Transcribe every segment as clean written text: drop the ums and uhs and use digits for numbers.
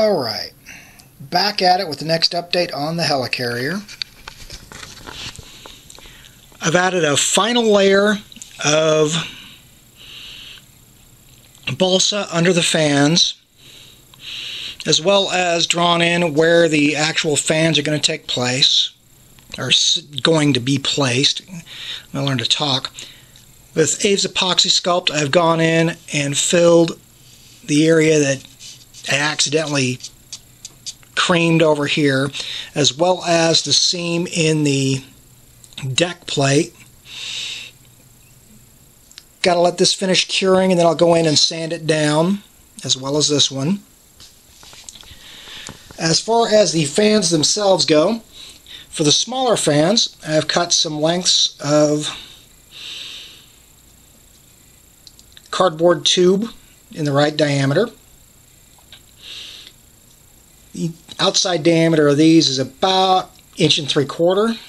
Alright, back at it with the next update on the Helicarrier. I've added a final layer of balsa under the fans, as well as drawn in where the actual fans are going to take place, or going to be placed. I'm going to learn to talk. With Aves Epoxy Sculpt, I've gone in and filled the area that I accidentally creamed over here, as well as the seam in the deck plate. Got to let this finish curing, and then I'll go in and sand it down, as well as this one. As far as the fans themselves go, for the smaller fans, I've cut some lengths of cardboard tube in the right diameter. The outside diameter of these is about 1 3/4 inches.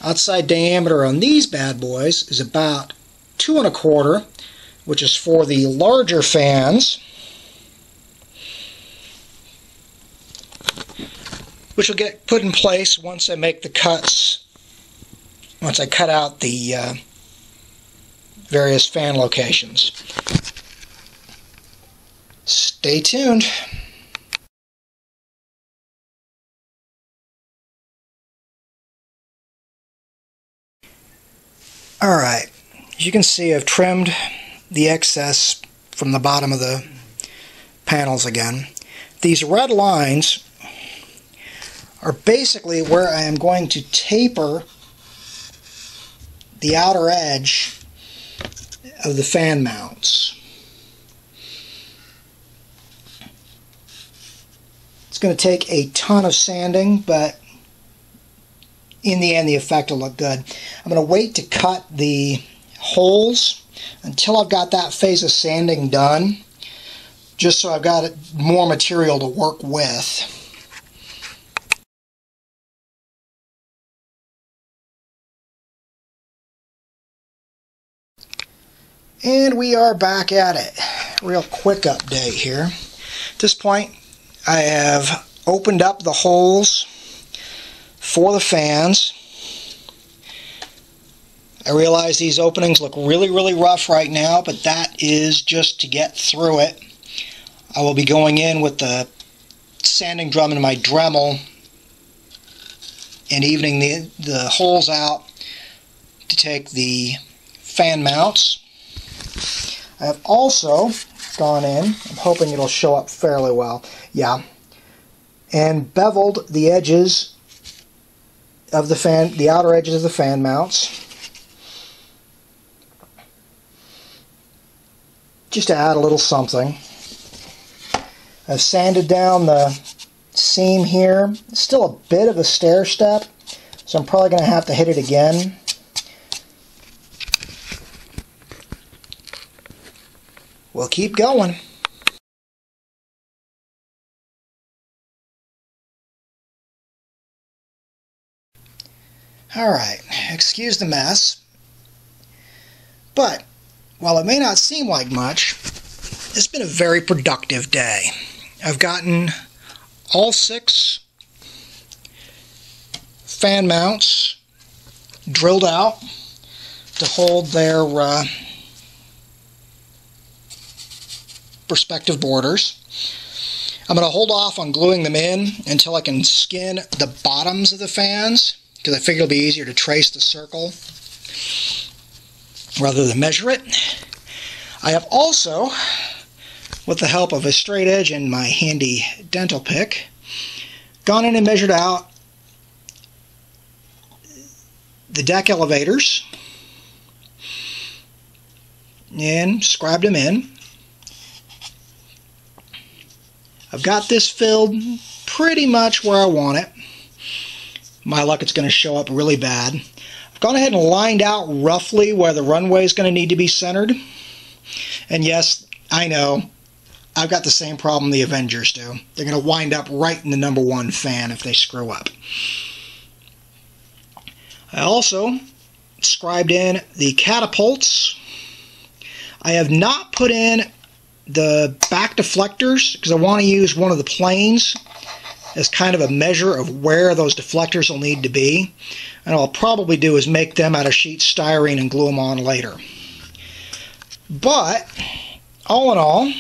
Outside diameter on these bad boys is about 2 1/4 inches, which is for the larger fans, which will get put in place once I make the cuts, once I cut out the various fan locations. Stay tuned. Alright, as you can see, I've trimmed the excess from the bottom of the panels again. These red lines are basically where I am going to taper the outer edge of the fan mounts. It's going to take a ton of sanding, but in the end the effect will look good. I'm going to wait to cut the holes until I've got that phase of sanding done, just so I've got more material to work with. And we are back at it. Real quick update here. At this point, I have opened up the holes for the fans. I realize these openings look really rough right now, but that is just to get through it. I will be going in with the sanding drum and my Dremel and evening the holes out to take the fan mounts. I have also gone in, I'm hoping it'll show up fairly well, yeah, and beveled the edges of the fan, the outer edges of the fan mounts, just to add a little something. I've sanded down the seam here. It's still a bit of a stair step, so I'm probably going to have to hit it again. We'll keep going. Alright, excuse the mess, but while it may not seem like much, it's been a very productive day. I've gotten all 6 fan mounts drilled out to hold their respective borders. I'm going to hold off on gluing them in until I can skin the bottoms of the fans, because I figure it'll be easier to trace the circle rather than measure it. I have also, with the help of a straight edge and my handy dental pick, gone in and measured out the deck elevators and scribed them in. I've got this filled pretty much where I want it. My luck, it's going to show up really bad. I've gone ahead and lined out roughly where the runway is going to need to be centered. And yes, I know, I've got the same problem the Avengers do. They're going to wind up right in the #1 fan if they screw up. I also scribed in the catapults. I have not put in the back deflectors, because I want to use one of the planes as kind of a measure of where those deflectors will need to be. And what I'll probably do is make them out of sheet styrene and glue them on later. But all in all,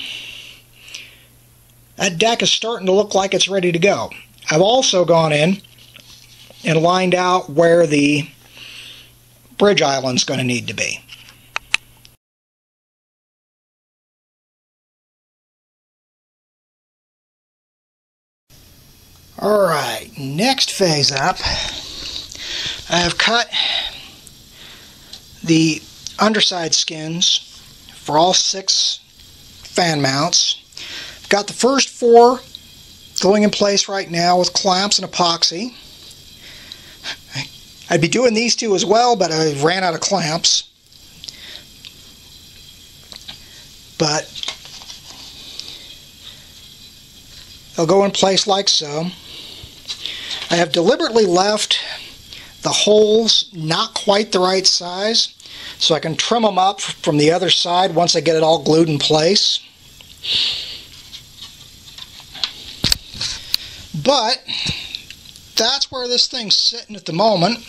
that deck is starting to look like it's ready to go. I've also gone in and lined out where the bridge island's going to need to be. Alright, next phase up, I have cut the underside skins for all 6 fan mounts. Got the first 4 going in place right now with clamps and epoxy. I'd be doing these 2 as well, but I ran out of clamps. But they'll go in place like so. I have deliberately left the holes not quite the right size so I can trim them up from the other side once I get it all glued in place. But that's where this thing's sitting at the moment.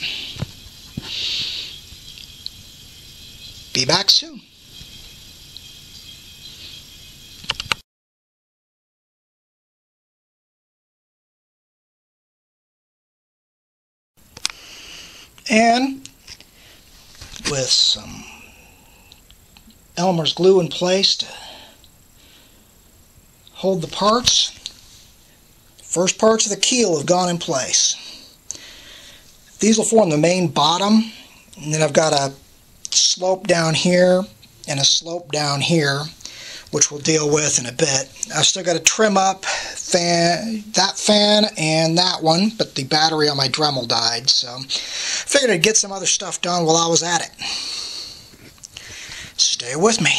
Be back soon. And with some Elmer's glue in place to hold the parts, first parts of the keel have gone in place. These will form the main bottom, and then I've got a slope down here and a slope down here, which we'll deal with in a bit. I've still got to trim up that fan and that one, but the battery on my Dremel died, so figured I'd get some other stuff done while I was at it. Stay with me.